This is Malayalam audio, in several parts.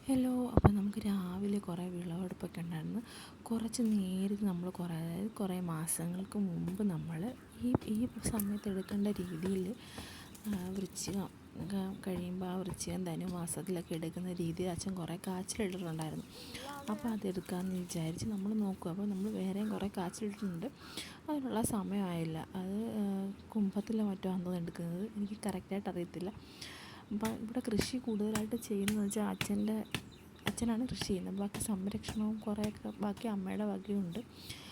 ഹലോ. അപ്പോൾ നമുക്ക് രാവിലെ കുറേ വിളവെടുപ്പൊക്കെ ഉണ്ടായിരുന്നു. കുറച്ച് നേരത്തെ നമ്മൾ അതായത് കുറേ മാസങ്ങൾക്ക് മുമ്പ് നമ്മൾ ഈ സമയത്ത് എടുക്കേണ്ട രീതിയിൽ വൃശ്ചികം കഴിയുമ്പോൾ ആ വൃശ്ചികം ധനുമാസത്തിലൊക്കെ എടുക്കുന്ന രീതിയിൽ അച്ഛൻ കുറേ കാച്ചിലിട്ടിട്ടുണ്ടായിരുന്നു. അപ്പോൾ അതെടുക്കാമെന്ന് വിചാരിച്ച് നമ്മൾ നോക്കുക. അപ്പോൾ നമ്മൾ വേറെയും കുറേ കാച്ചിലിട്ടിട്ടുണ്ട്. അതിനുള്ള സമയമായില്ല. അത് കുംഭത്തിലോ മറ്റോ ആണെന്ന് എടുക്കുന്നത്, എനിക്ക് കറക്റ്റായിട്ട് അറിയത്തില്ല. അപ്പം ഇവിടെ കൃഷി കൂടുതലായിട്ട് ചെയ്യുന്നതെന്ന് വെച്ചാൽ അച്ഛനാണ് കൃഷി ചെയ്യുന്നത്. ബാക്കി സംരക്ഷണവും കുറേയൊക്കെ ബാക്കി അമ്മയുടെ വകയുണ്ട്.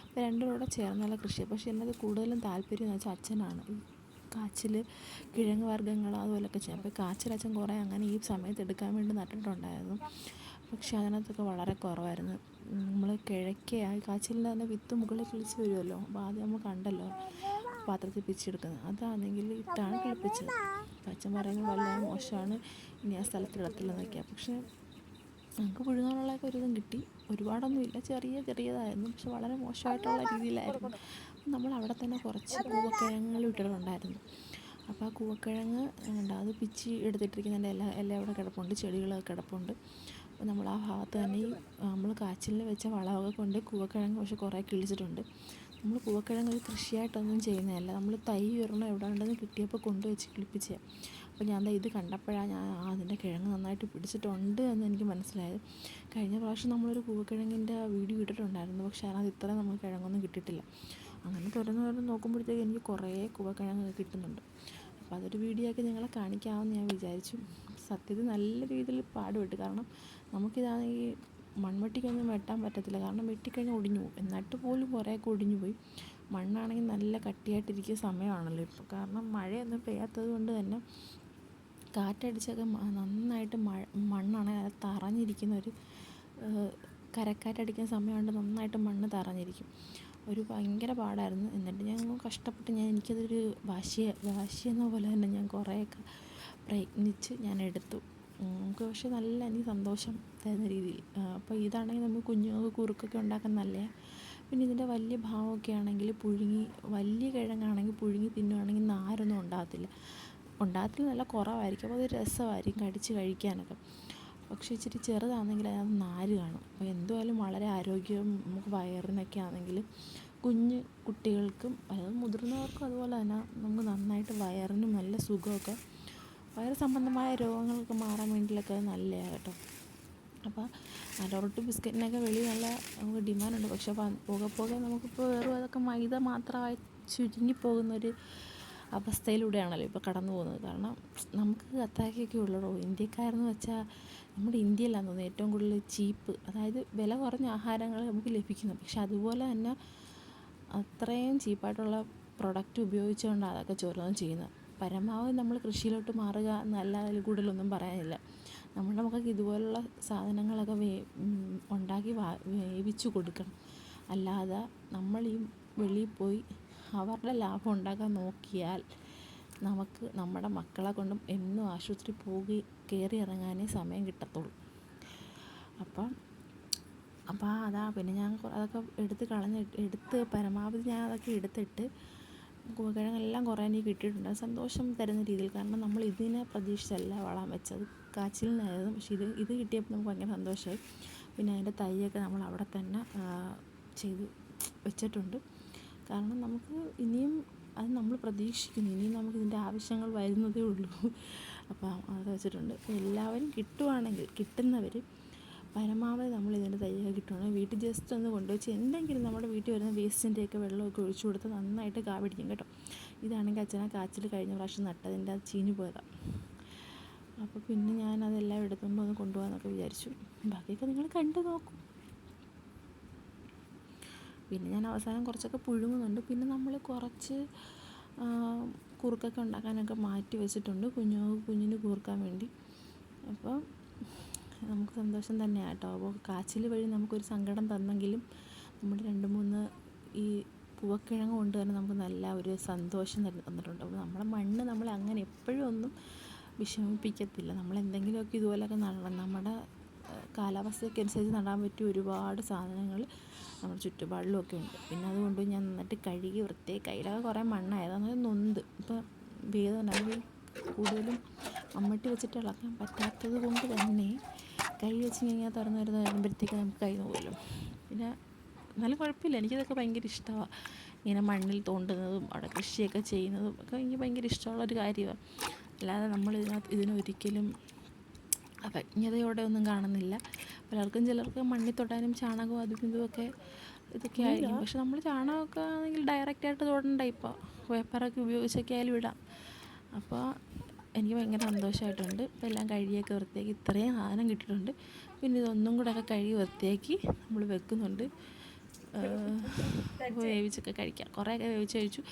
അപ്പോൾ രണ്ടും കൂടെ ചേർന്നുള്ള കൃഷി. പക്ഷേ എന്നത് കൂടുതലും താല്പര്യം എന്ന് വെച്ചാൽ അച്ഛനാണ്. ഈ കാച്ചിൽ, കിഴങ്ങ് വർഗ്ഗങ്ങൾ അതുപോലെയൊക്കെ ചെയ്യും. അപ്പോൾ കാച്ചിൽ അച്ഛൻ കുറേ അങ്ങനെ ഈ സമയത്ത് എടുക്കാൻ വേണ്ടി നട്ടിട്ടുണ്ടായിരുന്നു. പക്ഷേ അതിനകത്തൊക്കെ വളരെ കുറവായിരുന്നു. നമ്മൾ കിഴക്കയായി കാച്ചിലിൻ്റെ തന്നെ വിത്ത് മുകളിൽ കിളിച്ച് വരുമല്ലോ. അപ്പോൾ ആദ്യം നമ്മൾ കണ്ടല്ലോ പാത്രത്തിൽ പിച്ചെടുക്കുന്നത്, അതാണെങ്കിൽ ഇട്ടാണ് കിളിപ്പിച്ചത്. അപ്പം അച്ഛൻ പറയുന്നത് വളരെ മോശമാണ്, ഇനി ആ സ്ഥലത്തിടത്തില്ലെന്നൊക്കെ. പക്ഷേ നമുക്ക് പുഴുങ്ങാനുള്ളതൊക്കെ ഒരുവിധം കിട്ടി. ഒരുപാടൊന്നുമില്ല, ചെറിയതായിരുന്നു. പക്ഷെ വളരെ മോശമായിട്ടുള്ള രീതിയിലായിരുന്നു. നമ്മൾ അവിടെ തന്നെ കുറച്ച് കൂവക്കിഴങ്ങുകൾ ഇട്ടിട്ടുണ്ടായിരുന്നു. അപ്പോൾ ആ കൂവക്കിഴങ്ങ് അത് പിച്ചി എടുത്തിട്ടിരിക്കുന്നതിൻ്റെ എല്ലാം അവിടെ കിടപ്പുണ്ട്, ചെടികളൊക്കെ കിടപ്പുണ്ട്. അപ്പോൾ നമ്മൾ ആ ഭാഗത്ത് തന്നെ നമ്മൾ കാച്ചിലിൽ വെച്ച വളമൊക്കെ കൊണ്ട് കൂവക്കിഴങ്ങ് പക്ഷെ കുറേ കിളിച്ചിട്ടുണ്ട്. നമ്മൾ കൂവക്കിഴങ്ങ് ഒരു കൃഷിയായിട്ടൊന്നും ചെയ്യുന്നതല്ല, നമ്മൾ തൈ ഒരെണ്ണം എവിടെ ഉണ്ടെന്ന് കിട്ടിയപ്പോൾ കൊണ്ടുവച്ച് കിളിപ്പിച്ചത്. അപ്പോൾ ഞാൻ ഇത് കണ്ടപ്പോഴാണ് ഞാൻ അതിൻ്റെ കിഴങ്ങ് നന്നായിട്ട് പിടിച്ചിട്ടുണ്ട് എന്ന് എനിക്ക് മനസ്സിലായത്. കഴിഞ്ഞ പ്രാവശ്യം നമ്മളൊരു കൂവക്കിഴങ്ങിൻ്റെ വീഡിയോ ഇട്ടിട്ടുണ്ടായിരുന്നു. പക്ഷേ അതിനകത്ത് ഇത്ര നമുക്ക് കിഴങ്ങൊന്നും കിട്ടിയിട്ടില്ല. അങ്ങനെ തുറന്ന് നോക്കുമ്പോഴത്തേക്ക് എനിക്ക് കുറേ കൂവക്കിഴങ്ങ് കിട്ടുന്നുണ്ട്. അപ്പോൾ അതൊരു വീഡിയോ ആക്കി നിങ്ങളെ കാണിക്കാമെന്ന് ഞാൻ വിചാരിച്ചു. സത്യത്തിൽ നല്ല രീതിയിൽ പാടുപെട്ട്. കാരണം നമുക്കിതാണെങ്കിൽ മൺവെട്ടിക്കൊന്നും വെട്ടാൻ പറ്റത്തില്ല. കാരണം വെട്ടിക്കഴിഞ്ഞാൽ ഒടിഞ്ഞു പോകും. എന്നിട്ട് പോലും കുറേയൊക്കെ ഒടിഞ്ഞു പോയി. മണ്ണാണെങ്കിൽ നല്ല കട്ടിയായിട്ടിരിക്കുന്ന സമയമാണല്ലോ ഇപ്പോൾ. കാരണം മഴയൊന്നും പെയ്യാത്തത് കൊണ്ട് തന്നെ കാറ്റടിച്ചൊക്കെ നന്നായിട്ട് മണ്ണാണെങ്കിൽ അത് തറഞ്ഞിരിക്കുന്ന ഒരു കരക്കാറ്റടിക്കുന്ന സമയമുണ്ട്. നന്നായിട്ട് മണ്ണ് തറഞ്ഞിരിക്കും. ഒരു ഭയങ്കര പാടായിരുന്നു. എന്നിട്ട് ഞാൻ കഷ്ടപ്പെട്ട് എനിക്കതൊരു വാശിയെന്ന പോലെ തന്നെ ഞാൻ കുറേയൊക്കെ പ്രയത്നിച്ച് ഞാൻ എടുത്തു. നമുക്ക് പക്ഷേ നല്ല എനിക്ക് സന്തോഷം തരുന്ന രീതിയിൽ. അപ്പോൾ ഇതാണെങ്കിൽ നമുക്ക് കുഞ്ഞുങ്ങൾക്ക് കുറുക്കൊക്കെ ഉണ്ടാക്കാൻ നല്ലതാണ്. പിന്നെ ഇതിൻ്റെ വലിയ ഭാവമൊക്കെ ആണെങ്കിൽ വലിയ കിഴങ്ങാണെങ്കിൽ പുഴുങ്ങി തിന്നുവാണെങ്കിൽ നാരൊന്നും ഉണ്ടാകത്തില്ല, നല്ല കുറവായിരിക്കും. അപ്പോൾ അത് രസമായിരിക്കും കടിച്ച് കഴിക്കാനൊക്കെ. പക്ഷേ ഇച്ചിരി ചെറുതാണെങ്കിൽ അതിനകത്ത് നാര് കാണും. അപ്പോൾ എന്തുമായാലും വളരെ ആരോഗ്യവും നമുക്ക് വയറിനൊക്കെ ആണെങ്കിൽ കുഞ്ഞ് കുട്ടികൾക്കും അതായത് മുതിർന്നവർക്കും അതുപോലെ തന്നെ നമുക്ക് നന്നായിട്ട് വയറിനും നല്ല സുഖമൊക്കെ, വയറ് സംബന്ധമായ രോഗങ്ങളൊക്കെ മാറാൻ വേണ്ടിയിട്ടൊക്കെ നല്ലതാണ് കേട്ടോ. അപ്പോൾ അലോറട്ട് ബിസ്ക്കറ്റിനൊക്കെ വെളിയിൽ നല്ല നമുക്ക് ഡിമാൻഡുണ്ട്. പക്ഷേ പോകെ നമുക്കിപ്പോൾ വെറും അതൊക്കെ മൈദ മാത്രമായി ചുരുങ്ങിപ്പോകുന്നൊരു അവസ്ഥയിലൂടെയാണല്ലോ ഇപ്പോൾ കടന്നു പോകുന്നത്. കാരണം നമുക്ക് അത്രയൊക്കെ ഉള്ളൂ. ഇന്ത്യക്കാരെന്ന് വെച്ചാൽ നമ്മുടെ ഇന്ത്യയിലാണെന്ന് തോന്നുന്നു ഏറ്റവും കൂടുതൽ ചീപ്പ്, അതായത് വില കുറഞ്ഞ ആഹാരങ്ങൾ നമുക്ക് ലഭിക്കുന്നു. പക്ഷെ അതുപോലെ തന്നെ അത്രയും ചീപ്പായിട്ടുള്ള പ്രൊഡക്റ്റ് ഉപയോഗിച്ചുകൊണ്ടാണ് അതൊക്കെ ചോരോന്നും ചെയ്യുന്നത്. പരമാവധി നമ്മൾ കൃഷിയിലോട്ട് മാറുക എന്നല്ല, അതിൽ കൂടുതലൊന്നും പറയാനില്ല. നമ്മുടെ മക്കൾക്ക് ഇതുപോലുള്ള സാധനങ്ങളൊക്കെ ഉണ്ടാക്കി വേവിച്ചു കൊടുക്കണം. അല്ലാതെ നമ്മൾ ഈ വെളിയിൽ പോയി അവരുടെ ലാഭം ഉണ്ടാക്കാൻ നോക്കിയാൽ നമുക്ക് നമ്മുടെ മക്കളെ കൊണ്ടും എന്നും ആശുപത്രി കയറി ഇറങ്ങാനേ സമയം കിട്ടത്തുള്ളൂ. അപ്പം പിന്നെ ഞാൻ അതൊക്കെ എടുത്ത് പരമാവധി ഞാൻ അതൊക്കെ എടുത്തിട്ട് കൂവക്കിഴങ്ങെല്ലാം കുറേ എനിക്ക് കിട്ടിയിട്ടുണ്ട്. സന്തോഷം തരുന്ന രീതിയിൽ. കാരണം നമ്മൾ ഇതിനെ പ്രതീക്ഷിച്ചല്ല വളം വെച്ചത്, കാച്ചിലിനായിരുന്നു. പക്ഷേ ഇത് കിട്ടിയപ്പോൾ നമുക്ക് ഭയങ്കര സന്തോഷമായി. പിന്നെ അതിൻ്റെ തൈയൊക്കെ നമ്മൾ അവിടെ തന്നെ ചെയ്ത് വെച്ചിട്ടുണ്ട്. കാരണം നമുക്ക് ഇനിയും അത് നമ്മൾ പ്രതീക്ഷിക്കുന്നു, ഇനിയും നമുക്ക് ഇതിൻ്റെ ആവശ്യങ്ങൾ വരുന്നതേ ഉള്ളൂ. അപ്പോൾ അത് വെച്ചിട്ടുണ്ട്. എല്ലാവരും കിട്ടുന്നവർ പരമാവധി നമ്മൾ ഇതിൻ്റെ തയ്യൊക്കെ കിട്ടുകയാണെങ്കിൽ വീട്ടിൽ ജസ്റ്റ് ഒന്ന് കൊണ്ടുവച്ച് എന്തെങ്കിലും നമ്മുടെ വീട്ടിൽ വരുന്ന വേസ്റ്റിൻ്റെയൊക്കെ വെള്ളമൊക്കെ ഒഴിച്ചു കൊടുത്ത് നന്നായിട്ട് കാ പിടിക്കും കേട്ടോ. ഇതാണെങ്കിൽ അച്ഛനെ കാച്ചിൽ കഴിഞ്ഞ പ്രാവശ്യം നട്ടതിൻ്റെ അത് ചീഞ്ഞു പോയതാണ്. അപ്പോൾ പിന്നെ ഞാനതെല്ലാം എടുത്തുകൊണ്ട് ഒന്ന് കൊണ്ടുപോകാമെന്നൊക്കെ വിചാരിച്ചു. ബാക്കിയൊക്കെ നിങ്ങൾ കണ്ടു നോക്കും. പിന്നെ ഞാൻ അവസാനം കുറച്ചൊക്കെ പുഴുങ്ങുന്നുണ്ട്. പിന്നെ നമ്മൾ കുറച്ച് കുറുക്കൊക്കെ ഉണ്ടാക്കാനൊക്കെ മാറ്റി വെച്ചിട്ടുണ്ട് കുഞ്ഞിന് കൂർക്കാൻ വേണ്ടി. അപ്പോൾ നമുക്ക് സന്തോഷം തന്നെയാണ് കേട്ടോ. അപ്പോൾ കാച്ചിൽ വഴി നമുക്കൊരു സങ്കടം തന്നെങ്കിലും നമ്മുടെ 2-3 ഈ പൂവക്കിഴങ്ങ് കൊണ്ട് തന്നെ നമുക്ക് നല്ല ഒരു സന്തോഷം തന്നിട്ടുണ്ട്. അപ്പോൾ നമ്മുടെ മണ്ണ് നമ്മളെ അങ്ങനെ എപ്പോഴും ഒന്നും വിഷമിപ്പിക്കത്തില്ല. നമ്മളെന്തെങ്കിലുമൊക്കെ ഇതുപോലെയൊക്കെ നടണം. നമ്മുടെ കാലാവസ്ഥയ്ക്ക് അനുസരിച്ച് നടാൻ പറ്റിയ ഒരുപാട് സാധനങ്ങൾ നമ്മുടെ ചുറ്റുപാടിലുമൊക്കെ ഉണ്ട്. പിന്നെ അതുകൊണ്ട് ഞാൻ നന്നായിട്ട് കഴുകി വൃത്തിയായി. കയ്യിലൊക്കെ കുറേ മണ്ണായത് അങ്ങനെ നൊന്ത് ഇപ്പോൾ വേദന കൂടുതലും മമ്മട്ടി വെച്ചിട്ട് ഇളക്കാൻ പറ്റാത്തത് കൊണ്ട് തന്നെ കൈ വെച്ച് കഴിഞ്ഞാൽ തുറന്ന് വരുമ്പോഴത്തേക്ക് നമുക്ക് കൈ നോവുമല്ലോ. പിന്നെ എന്നാലും കുഴപ്പമില്ല, എനിക്കിതൊക്കെ ഭയങ്കര ഇഷ്ടമാണ്. ഇങ്ങനെ മണ്ണിൽ തോണ്ടുന്നതും അവിടെ കൃഷിയൊക്കെ ചെയ്യുന്നതും ഒക്കെ എനിക്ക് ഭയങ്കര ഇഷ്ടമുള്ളൊരു കാര്യമാണ്. അല്ലാതെ നമ്മൾ ഇതിനൊരിക്കലും അപജ്ഞതയോടെ ഒന്നും കാണുന്നില്ല. ചിലർക്ക് മണ്ണിൽ തൊടാനും ചാണകവും അതും ഇതുമൊക്കെ ഇതൊക്കെ ആയിരിക്കും. പക്ഷെ നമ്മൾ ചാണകമൊക്കെ ആണെങ്കിൽ ഡയറക്റ്റായിട്ട് തൊടണ്ട, ഇപ്പോൾ പേപ്പറൊക്കെ ഉപയോഗിച്ചൊക്കെ ആയാലും ഇടാം. അപ്പോൾ എനിക്ക് ഭയങ്കര സന്തോഷമായിട്ടുണ്ട്. ഇപ്പോൾ എല്ലാം കഴുകിയൊക്കെ വൃത്തിയാക്കി ഇത്രയും സാധനം കിട്ടിയിട്ടുണ്ട്. പിന്നെ ഇതൊന്നും കൂടെ ഒക്കെ കഴുകി വൃത്തിയാക്കി നമ്മൾ വെക്കുന്നുണ്ട്. വേവിച്ചൊക്കെ കഴിക്കാം. കുറേയൊക്കെ വേവിച്ച് കഴിച്ചു.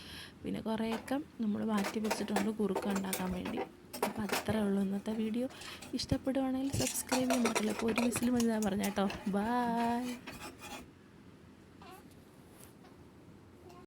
പിന്നെ കുറേയൊക്കെ നമ്മൾ മാറ്റി വെച്ചിട്ടുണ്ട് കുറുക്ക ഉണ്ടാക്കാൻ വേണ്ടി. അപ്പോൾ അത്രേ ഉള്ളൂ ഇന്നത്തെ വീഡിയോ. ഇഷ്ടപ്പെടുവാണെങ്കിൽ സബ്സ്ക്രൈബ് ചെയ്യാൻ പറ്റില്ല. അപ്പോൾ ഒരു വിസിൽ മതി ഞാൻ പറഞ്ഞ കേട്ടോ. ബായ്.